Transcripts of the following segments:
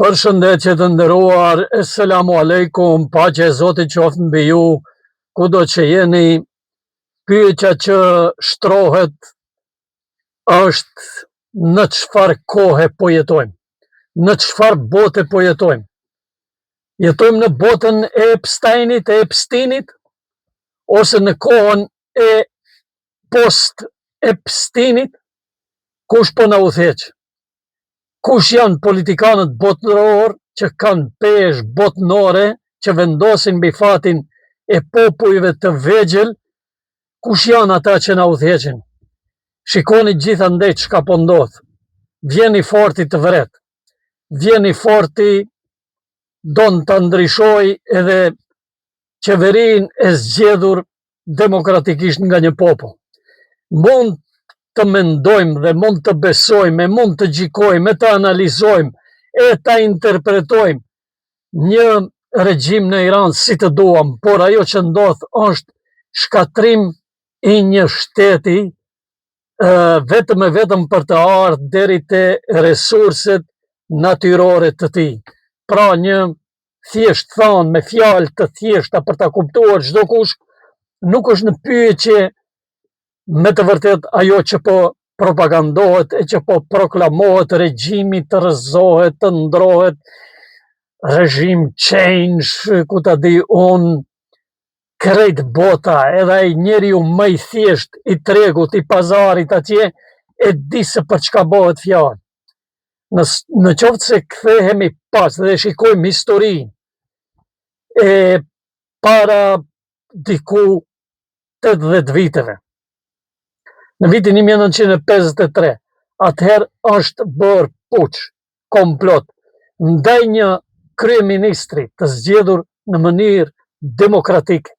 Përshëndetje të nderuar, Esselamu Aleikum, paqja e Zotit qoftë mbi ju, kudo që jeni. Pyetja që shtrohet është në çfarë kohe po jetojmë, në çfarë bote po jetojmë. Jetojmë në botën e Epsteinit, ose në kohën e post-Epsteinit? Kush po na udhëheq? Kush janë politikanët botëror që kanë peshë botnore që vendosin mbi fatin e popujve të vegjël? Kush janë ata që na udhëheqin? Shikoni gjithandej çka po ndodh. Vjen i forti të vret. Vjen i forti don ta ndryshojë edhe qeverinë e zgjedhur demokratikisht nga një popull. Mund të mendojmë dhe mund të besojmë, mund të gjykojmë, të analizojmë, e ta interpretojmë një regjim në Iran si të duam, por ajo që ndodh është shkatrim i një shteti vetëm për të ardhur deri te resurset natyrore të tij. Pra një thjesht thonë me fjalë të thjeshta për ta kuptuar çdo kush, nuk është në pyetje me të vërtet ajo që po propagandohet e që po proklamohet, regjimi të rrëzohet, të ndrohet, regjim change, ku ta di unë, krejt bota, edhe ai njeriu më i thjesht i tregut, i pazarit atje, e di se për çka bëhet fjalë. Në qoftë se kthehemi pas dhe shikojmë historinë e para diku 80 viteve, në vitin 1953, atëherë është bërë puç, komplot, ndaj një kryeministri të zgjedhur në mënyrë demokratike,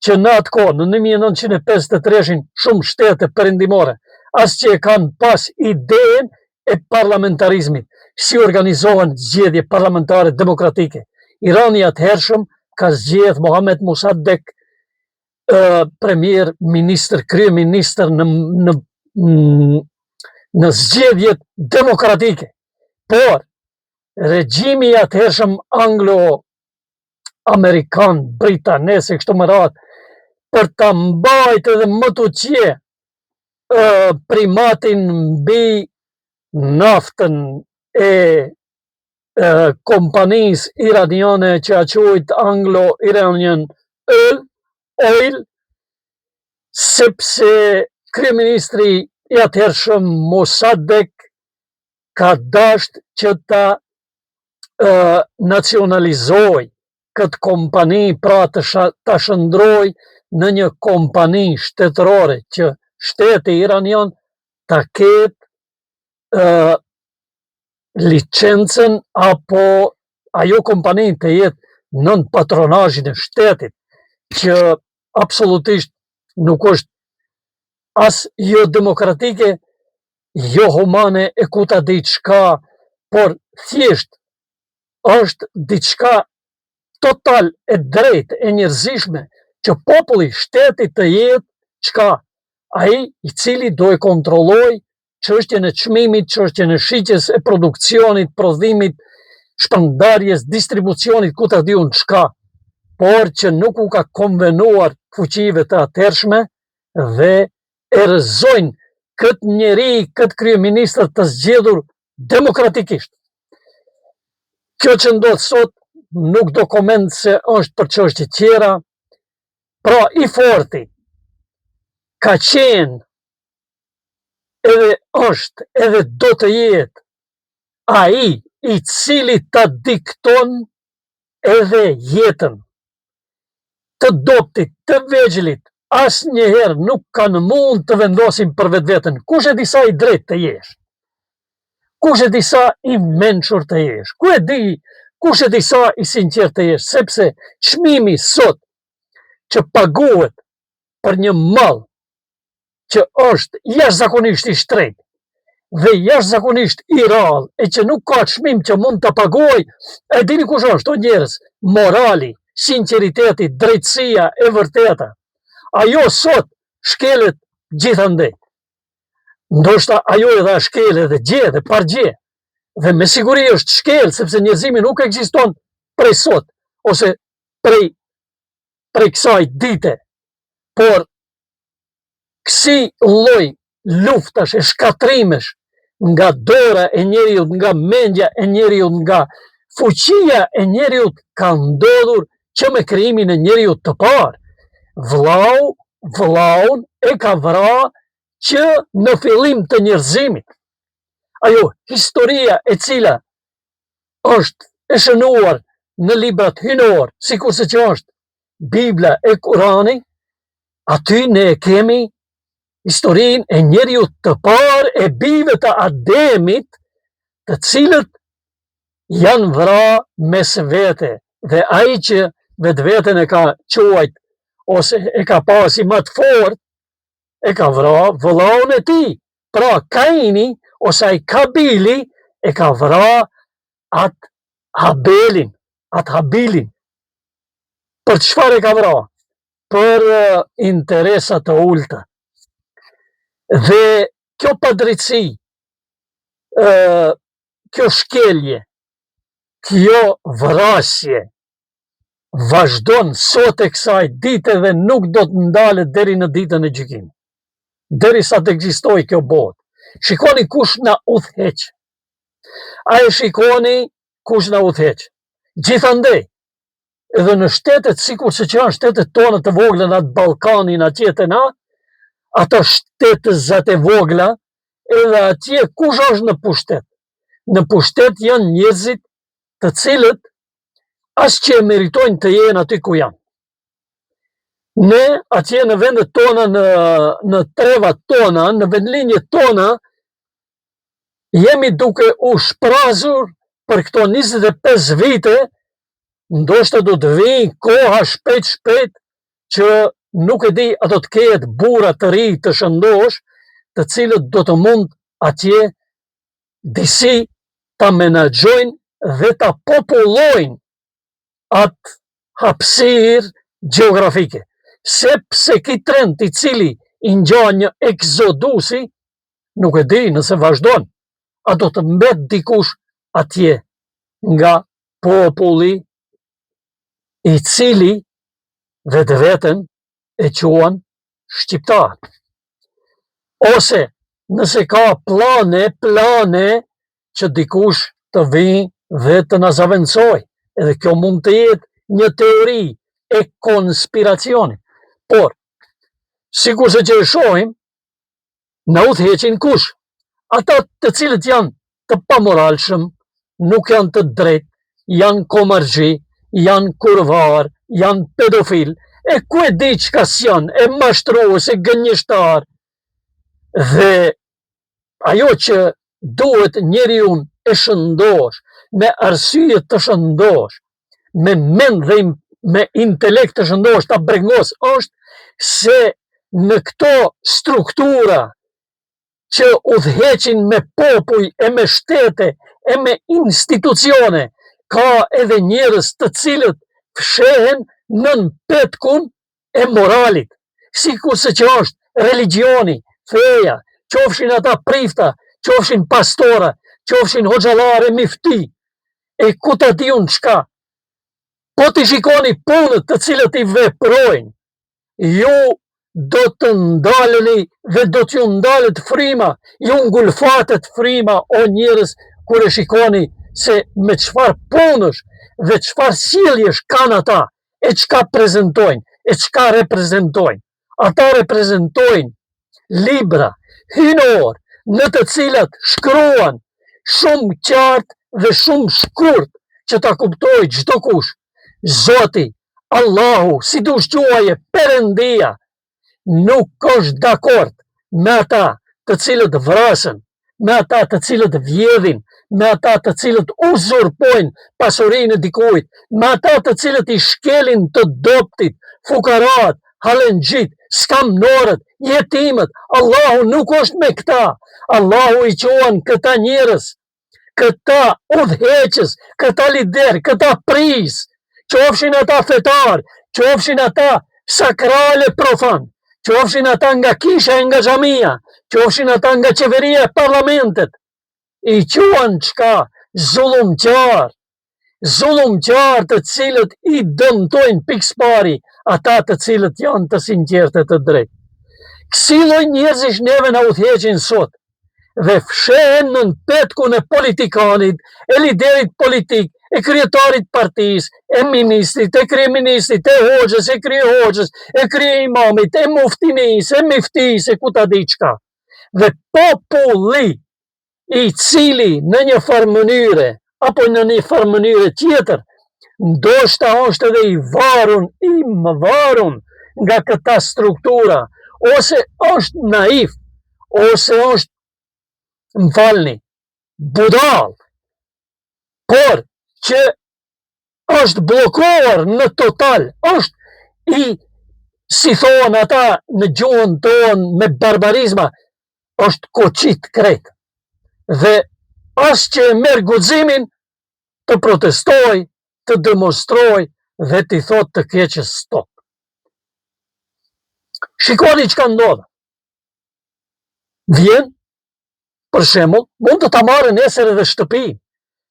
që në atë kohë, në 1953, shumë shtete perëndimore, as që e kanë pas idenë e parlamentarizmit, si organizohen zgjedhje parlamentare demokratike. Irani atëhershëm ka zgjedh Mohamed Mossadegh premier ministër, kryeministër në zgjedhjet demokratike. Por regjimi i atëhershëm anglo-amerikan, britanes e kështu me radhë, për ta mbajtur edhe më të qie primatin mbi naftën e kompanisë iraniane që quhet Anglo-Iranian Oil, sepse kryeministri i atëhershëm Mossadegh ka dashur që ta nacionalizoj këtë kompani, pra ta shndroj në një kompani shtetërore, që shteti iranian ta ketë licencën apo ajo kompani të jetë nën patronazhin e shtetit, që absolutisht nuk është as jo demokratike, jo humane e ku ta di çka, por thjesht është diçka total e drejtë e njerëzishme që populli, shteti të jetë çka? Ai i cili do e kontrolloj çështjen e çmimit, çështjen e shiqjes, e produksionit, prodhimit, shpërndarjes, distribucionit, ku ta di unë çka, por që nuk u ka konvenuar fuqive të atëhershme dhe e rrëzojnë këtë njeri, këtë kryeministër të zgjedhur demokratikisht. Kjo që ndodh sot nuk do koment se është për çështje tjera. Pra i forti ka qenë edhe është edhe do të jetë ai i cili ta dikton edhe jetën. Të dobtit, të vegjëlit, asnjëherë nuk kanë mund të vendosin për vetveten. Kush e di sa i drejtë të jesh? Kush e di sa i mençur të jesh? Kush e di sa i sinqert të jesh? Sepse çmimi sot që paguhet për një mall që është jashtëzakonisht i shtrenjtë dhe jashtëzakonisht i rrallë, e që nuk ka çmim që mund ta paguaj, e dini kush është, o njerëz? Morali, sinqeriteti, drejtësia e vërteta. Ajo sot shkelet gjithandej. Ndoshta ajo edhe shkelet dhe gje dhe pargje, dhe me siguri është shkel, sepse njerëzimi nuk ekziston prej sot, ose prej kësaj dite, por kësi lloj luftash e shkatrimesh nga dora e njeriut, nga mendja e njeriut, nga fuqia e njeriut ka ndodhur që me krijimin e njeriut të parë. Vllaun e ka vra që në fillim të njerëzimit. Ajo historia e cila është e shënuar në librat hynor, sikurse që është Bibla e Kurani, aty ne kemi historinë e njeriut të parë e bijve të Ademit, të cilët janë vra mes vete, dhe ai që vetveten e ka quajt ose e ka pasi më të fortë, e ka vra vëllaun e tij. Pra Kaini ose ai Kabili e ka vra atë Habilin. Për çfarë e ka vra? Për interesa të ulta. Dhe kjo padrejtësi, kjo shkelje, kjo vrasje vazhdon sot e kësaj dite dhe nuk do të ndalet deri në ditën e gjykimit, derisa të ekzistojë kjo botë. Shikoni kush na udhëheq. A e shikoni kush na udhëheq? Gjithandej, edhe në shtetet sikurse që janë shtetet tona të vogla në atë Ballkanin atje te na, ato shtetëzat e vogla, edhe atje kush është në pushtet? Në pushtet janë njerëzit të cilët as që e meritojnë të jenë aty ku janë. Ne atje në vendet tona, në trevat tona, në vendlinjet tona, jemi duke u shprazur për këto 25 vite, ndoshta do të vijë koha shpejt që nuk e di a do të ketë burra të ri të shëndosh, të cilët do të mund atje disi ta menaxhojnë dhe ta popullojnë atë hapësirë gjeografike. Sepse ky trend i cili i ngjan një eksodusi, nuk e di nëse vazhdon, a do të mbet dikush atje nga populli i cili vetveten e quan shqiptar. Ose nëse ka plane që dikush të vijë dhe të na zaventësoj, edhe kjo mund të jetë një teori e konspiracionit. Por, sikurse që e shohim, na udhëheqin kush? Ata të cilët janë të pamoralshëm, nuk janë të drejtë, janë komargji, janë kurvar, janë pedofil, e ku e di çka janë, e mashtrues, e gënjeshtar. Dhe ajo që duhet njeriu e shëndosh, me arsye të shëndosh, me mend dhe me intelekt të shëndosh, ta brengos, është se në këto struktura që udhëheqin me popull e me shtete e me institucione, ka edhe njerëz të cilët fshehen nën petkun e moralit, sikurse që është religioni, feja, qofshin ata prifta, qofshin pastora, qofshin hoxhallare mifti, e ku ta diun çka. Po ti shikoni punët të cilët i veprojnë, ju do të ndaleni dhe do t'ju ndalet frima, ju ngulfatet frima, o njerëz, kur e shikoni se me çfarë punësh dhe çfarë sjelljesh kanë ata, e çka prezantojnë, e çka reprezentojnë. Ata reprezentojnë libra hynor në të cilat shkruan shumë qartë dhe shumë shkurt që ta kuptojë çdo kush. Zoti, Allahu, si dush quaje, Perëndia, nuk është dakord me ata të cilët vrasin, me ata të cilët vjedhin, me ata të cilët uzurpojnë pasurinë e dikujt, me ata të cilët i shkelin të doptit, fukarat, halenxhit, skamnorët, jetimet. Allahu nuk është me këta. Allahu i quan këta njerëz, këta udhëheqës, këta lider, këta pris, qofshin ata fetar, qofshin ata sakrale profan, qofshin ata nga kisha e nga xhamia, qofshin ata nga qeveria e parlamentet, i quan qka zullumqar të cilët i dëmtojnë pikspari ata të cilët janë të sinqertë e të drejtë. Kësi lloj njerëzish neve na udhëheqin sot dhe fshehen në petkun e politikanit, e liderit politik, e kryetarit partisë, e ministrit, e kryeministrit, e hoxhës, e kryehoxhës, e kryeimamit, e muftinisë, e miftisë, e ku ta di çka. Dhe populli i cili në një farë mënyre apo në një farë mënyre tjetër ndoshta është edhe i varun nga këta struktura, ose është naif, ose është, më falni, budal, por që është blokuar në total, është i, si thonë ata në gjuhën tonë me barbarizma, është koqit krejt. Dhe as që e merë guximin të protestoj, të demonstroj dhe të i thot të keqës stop. Shikoni që ka ndodhë. Vjen, për shembull, mund të ta marrë nesër edhe shtëpi,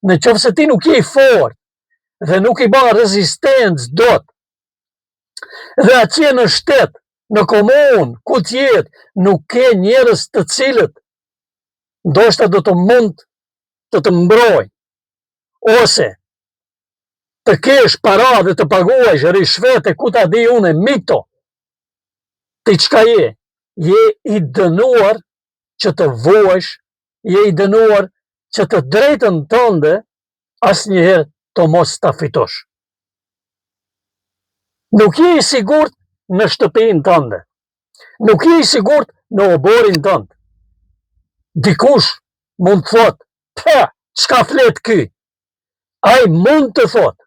në qoftë se ti nuk je i fortë dhe nuk i bën rezistencë dot. Dhe atje në shtet, në komunë, ku tjetë, nuk ke njerëz të cilët ndoshta do të mund të të mbrojnë, ose të kesh para dhe të paguajsh rishvete, ku ta di unë, mito, ti çka je? Je i dënuar që të vuesh, je i dënuar që të drejtën tënde asnjëherë të mos ta fitosh. Nuk je i sigurt në shtëpinë tënde. Nuk je i sigurt në oborin tënd. Dikush mund të thot, çka flet ky? Ai mund të thot,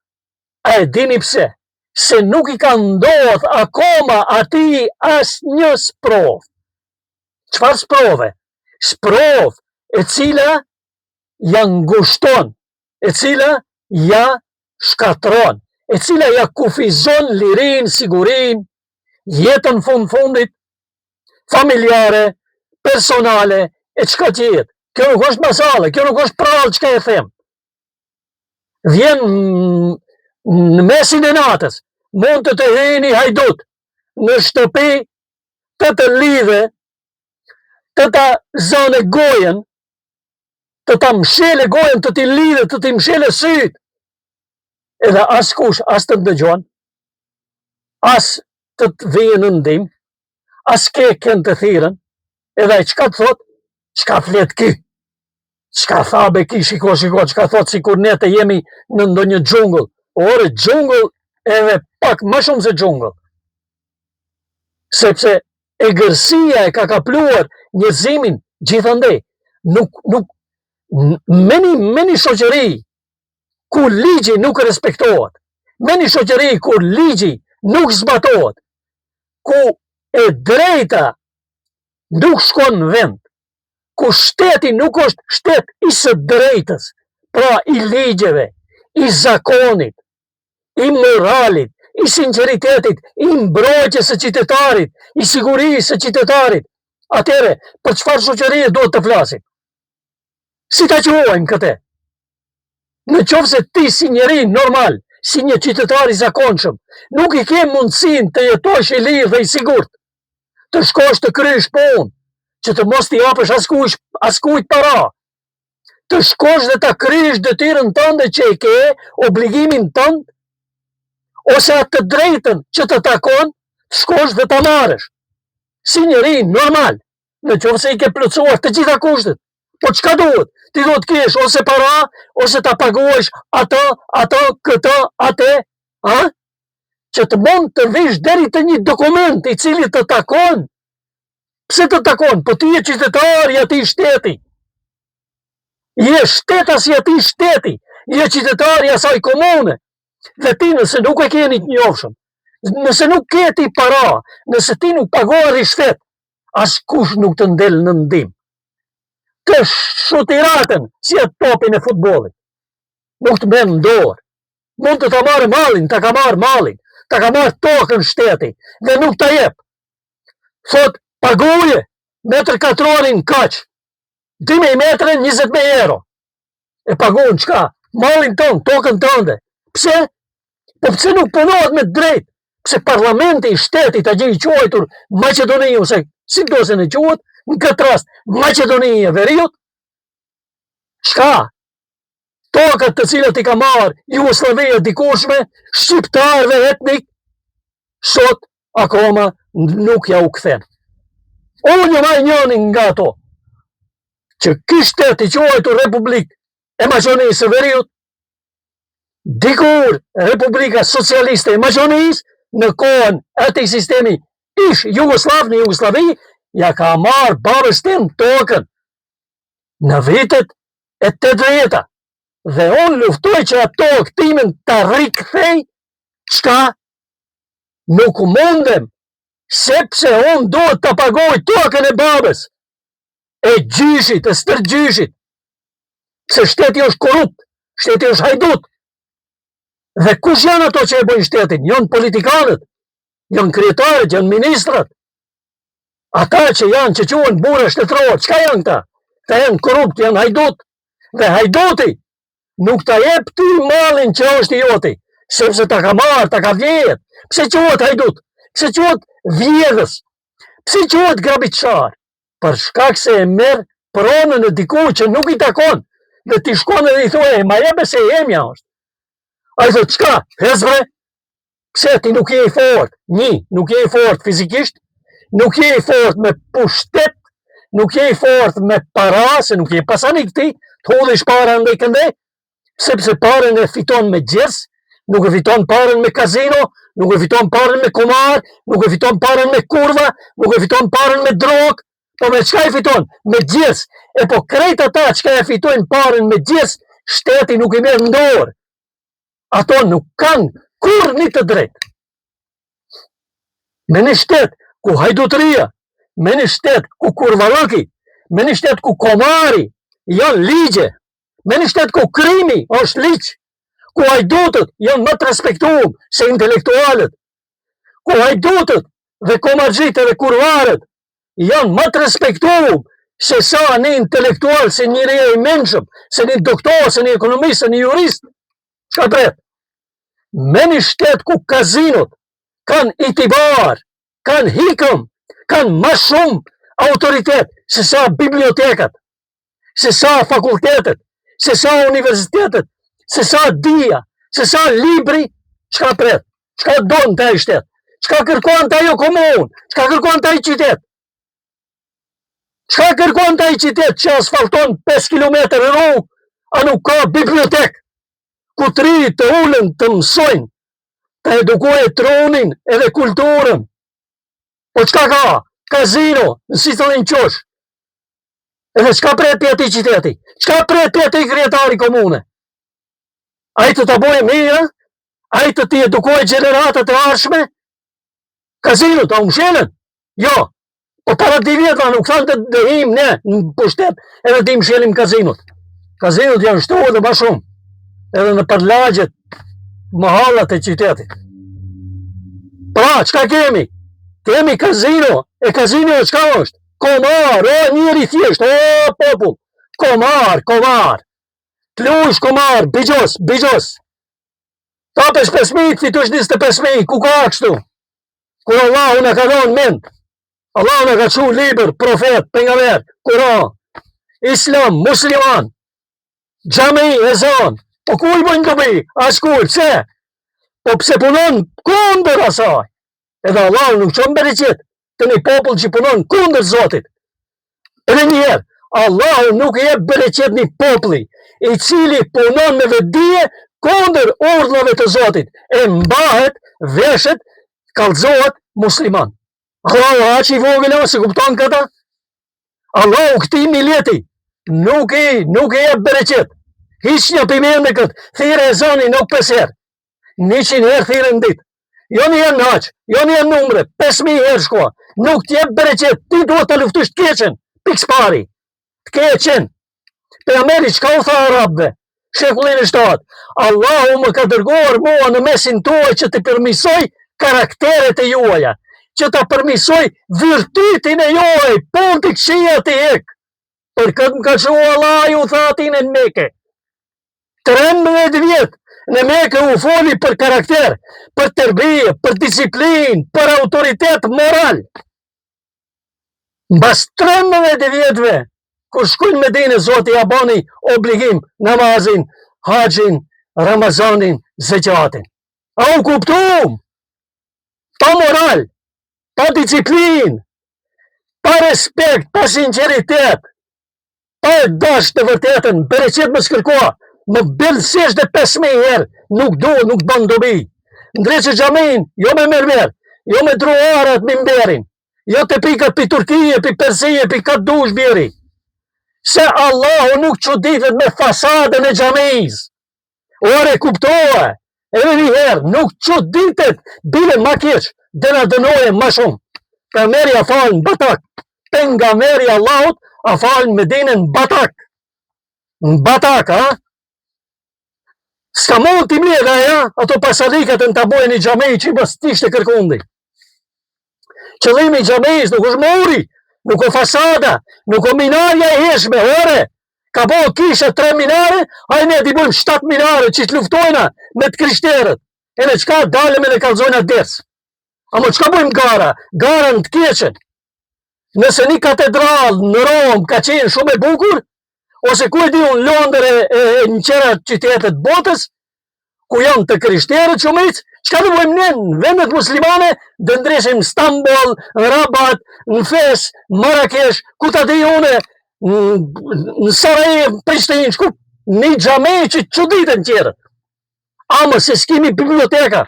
a e dini pse? Se nuk i ka ndodh akoma ati asnjë sprov. Çfarë sprove? Sprov e cila ja ngushton, e cila ja shkatron, e cila ja kufizon lirin, sigurin, jetën fundit, familjare, personale, e çka tjetë. Kjo nuk është masale, kjo nuk është prallë çka e them. Vjen në mesin e natës, mund të hyjë hajdut në shtëpi, të lidhe, të ta zënë gojen, të ta mshele gojen, të t'i lidhe, të t'i mshele syt. Edhe askush as të ndëgjon, as të të vijë në ndim, as ke kënd të thirrën, edhe ai çka të thot? Çka flet ky? Çka thabe ky? Shiko, çka thot, sikur ne të jemi në ndonjë xhungull. Ore, xhungull edhe pak më shumë se xhungull. Sepse egërsia e ka kapluar njerëzimin gjithandej. Me një shoqëri ku ligji nuk respektohet, me një shoqëri ku ligji nuk zbatohet, ku e drejta nuk shkon në vend, ku shteti nuk është shtet i së drejtës, pra i ligjeve, i zakonit, i moralit, i sinceritetit, i mbrojtjes së qytetarit, i sigurisë së qytetarit. Atëre, për çfarë shoqërie duhet të flasim? Si ta quajmë këtë? Në qoftë se ti si njeri normal, si një qytetar i zakonshëm, nuk i ke mundësinë të jetosh i lirë dhe i sigurt, të shkosh të kryesh punë, që të mos t'i japësh askujt para, të shkosh dhe ta kryesh detyrën tënde që e ke, obligimin tënd, ose atë të drejtën që të takon, të shkosh dhe ta marrësh. Si njeri normal, në qoftë se i ke plotësuar të gjitha kushtet. Po çka duhet? Ti duhet të kesh ose para, ose ta paguash atë, këtë, atë, që të mund të vish deri te një dokument i cili të takon. Pse të takon? Po ti je qytetar i atij shteti. Je shtetas i atij shteti. Je qytetar i asaj komune. Dhe ti nëse nuk e ke një të njohshëm, nëse nuk ke ti para, nëse ti nuk paguar rishvet, askush nuk të ndel në ndim. Të shutiratën si atë topin e futbollit. Nuk të merr në dorë. Mund të ta marrë mallin, ta ka marrë mallin, ta ka marrë tokën shteti dhe nuk ta jep. Thot, pagoje, metër katrorin kaq. 2.000 metre, 20.000 euro. E paguën qka? Malin tonë, tokën tënde. Pse? Po pse nuk punohet me drejt? Pse parlamenti i shtetit të gjej quajtur Maqedoni, ose si do se në quhet, në këtë rast, Maqedoni e Veriut? Qka? Tokët të cilët i ka marrë Jugoslavia dikushme, shqiptarëve etnik, sot akoma nuk ja u kthen. Unë jam ai njëri nga ato që ky shtet i quajtur Republikë e Maqedonisë së Veriut, dikur Republika Socialiste e Maqedonisë, në kohën atij sistemi ish Jugoslav në Jugoslavi, ja ka marrë babës tim tokën në vitet e 80-ta. Dhe unë luftoj që ato këtimin të rikthej, qka nuk mundem, sepse unë duhet të pagoj tokën e babës, e gjyshit, e stërgjyshit, se shteti është korrupt, shteti është hajdut. Dhe kush janë ato që e bojnë shtetin? Janë politikanët, janë kryetarët, janë ministrat. Ata që janë, që quhen burra shtetëror, çka janë ta? Ta janë korrupt, janë hajdut. Dhe hajduti nuk ta jep ty mallin që është i joti, sepse ta ka marrë, ta ka vjedh. Pse quhet hajdut? Pse quhet vjedhës? Pse quhet grabitçar? Për shkak se e merr pronën e dikujt që nuk i takon. Dhe ti shkon edhe i thua, ma jebe se jemja është. A i thot, qka? Hezbre? Pse ti nuk je i fort? Nuk je i fort fizikisht, nuk je i fort me pushtet, nuk je i fort me para, se nuk je pasanik ti, të hodhish para ndaj kënde, sepse parën e fiton me gjers, nuk e fiton parën me kazino, nuk e fiton parën me kumar, nuk e fiton parën me kurva, nuk e fiton parën me drog, po me qka e fiton? Me gjers. E po krejt ata qka e fitojnë parën me gjers, shteti nuk i merë ndorë. Ato nuk kanë kur një të drejt. Me një shtet ku hajdutëria, me një shtet ku kurvalëki, me një shtet ku komari janë ligje, me një shtet ku krimi është ligj, ku hajdutët janë më të respektuar se intelektualët, ku hajdutët dhe komarxhit dhe kurvarët janë më të respektuar se sa një intelektual, se një i menshëm, se një doktor, se një ekonomist, se një jurist. Çka pret? Me një shtet ku kazinot kanë itibar, kanë hikëm, kanë më shumë autoritet se sa bibliotekat, se sa fakultetet, se sa universitetet, se sa dia, se sa libri, çka pret? Çka don të ai shtet? Çka kërkon të ajo komunë? Çka kërkon të ai qytet? Çka kërkon të ai qytet që asfalton 5 kilometër rrugë, a nuk ka bibliotek, ku të rinjt të ulen të mësojnë, të edukojnë tronin edhe kulturën. Po çka ka? Kazino, në si të një qosh. Edhe çka pret për ati qyteti? Çka pret për ati kryetari komune? A i të të bojë mirë? A i të ti edukojë gjeneratët e arshme? Kazinot, a umshelen? Jo. Po para 2 vjetra nuk thanë të dëhim ne në pushtet edhe të imshelim kazinot. Kazinot janë shtohet dhe ma shumë. Edhe në përlagjet mahallat e qytetit. Pra, qka kemi? Kemi kazino. E kazino e qka është? Komar, o njëri thjesht, o popull. Komar. T'lush komar, bigjos. Tapesh 5.000, fitush 25.000, ku ka kështu? Kur Allahu në ka dhonë mend. Allahu në ka qu liber, profet, pejgamber, Kur'an, Islam, musliman, xhami, ezan. Po ku i bojnë dobi? As ku, pse? Po pse punon kundër asaj? Edhe Allahu nuk çon bereqet të një popull që punon kundër Zotit. Edhe njëherë, Allahu nuk i jep bereqet një populli i cili punon me vetdije kundër urdhave të Zotit. E mbahet, veshet, kallëzohet musliman. Allahu aq i vogël se kupton këta? Allahu këtij mileti nuk i jep bereqet. Hiç një pimen me këtë, thire e zoni nuk 5 herë. 100 herë thire në ditë. Jo një herë në haq, jo një herë numre, 5.000 herë shkoa. Nuk t'jep bereqet, ti duhet të luftush t'keqen, piks pari. T'keqen. Pejgamberi çka u tha arabëve? Shekullin e 7. Allahu më ka dërguar mua në mesin tuaj që të përmisoj karakteret e juaja, që të përmisoj virtytin e juaj, pun të këshia të hek. Për këtë më ka që Allah ju tha atin e në Mekë. 13 vjetë në Mekë u foli për karakter, për tërbije, për disiplin, për autoritet moral. Mbas 13 vjetëve, kur shkujnë me dine, Zoti ja bani obligim namazin, haqin, Ramazanin, zeqatin. A u kuptum? Pa moral, pa disiplin, pa respekt, pa sinceritet, pa e dash të vërtetën, bereqet më skërkoa, më belësesh dhe 5.000 herë, nuk do, nuk ban dobi. Ndreqë gjamin, jo me mermer, jo me druarat me mberin, jo të pikat pi Turkije, pi Persije, pi katë dush bjeri. Se Allahu nuk çuditet me fasadën e gjamiz. Ore kuptoa, edhe një herë, nuk çuditet, bile ma keq, dhe na dënoje ma shumë. Ka meri a falën batak, pen nga meri Allahut, a falën me dinën batak. Në batak, ha? Ska mund t'i mledha, ja? Ato pasadikat në të bojnë i gjamej që i mës tishtë kërkundi. Qëllimi i gjamejs nuk është muri, nuk o fasada, nuk o minarja e heshme, ore. Ka bo kisha 3 minare, hajne t'i bojmë 7 minare që të luftojna me të krishterët. E në qka dalëm e në kalzojna des. Amo qka bojmë gara? Gara në të keqen. Nëse një katedral në Rom ka qenë shumë e bukur, ose ku e di unë Londër e në qera qytetet botës, ku janë të krishterët shumic, qka të bojmë në vendet muslimane, dhe ndreshim Stambol, Rabat, në Fes, Marrakesh, ku ta di une, në Sarajev, Prishtinë, shku, një gjamej që quditën qerët. Ama se s'kimi biblioteka,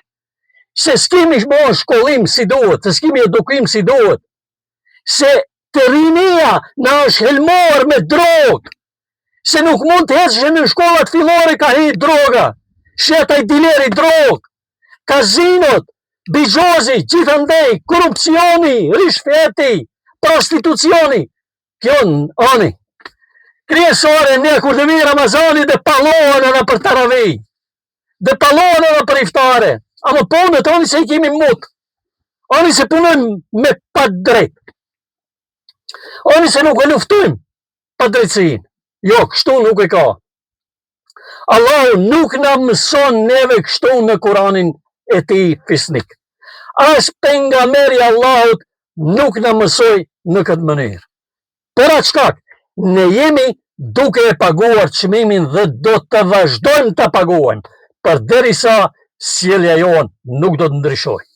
se s'kimi shkollim si duhet, se s'kimi edukim si duhet, se të rinia në është helmor me drogë, se nuk mund të hecë në shkollat fillore ka hi droga, shetaj dileri drogë, kazinot, bizhozi, gjithandej, korupcioni, rishfeti, prostitucioni, kjo në ani. Kryesore ne kur të vi Ramazani dhe palohen edhe për taravi, dhe palohen edhe për iftare, ama punët oni se i kemi mut, oni se punojmë me pa drejt, oni se nuk e luftojmë pa drejtësin, jo, kështu nuk e ka. Allahu nuk na mëson neve kështu në Kuranin e ti fisnik. As pejgamberi Allahut nuk na mësoi në këtë mënyrë. Për atë shkak, ne jemi duke e paguar çmimin dhe do të vazhdojmë të paguajmë, përderisa sjellja jonë nuk do të ndryshojë.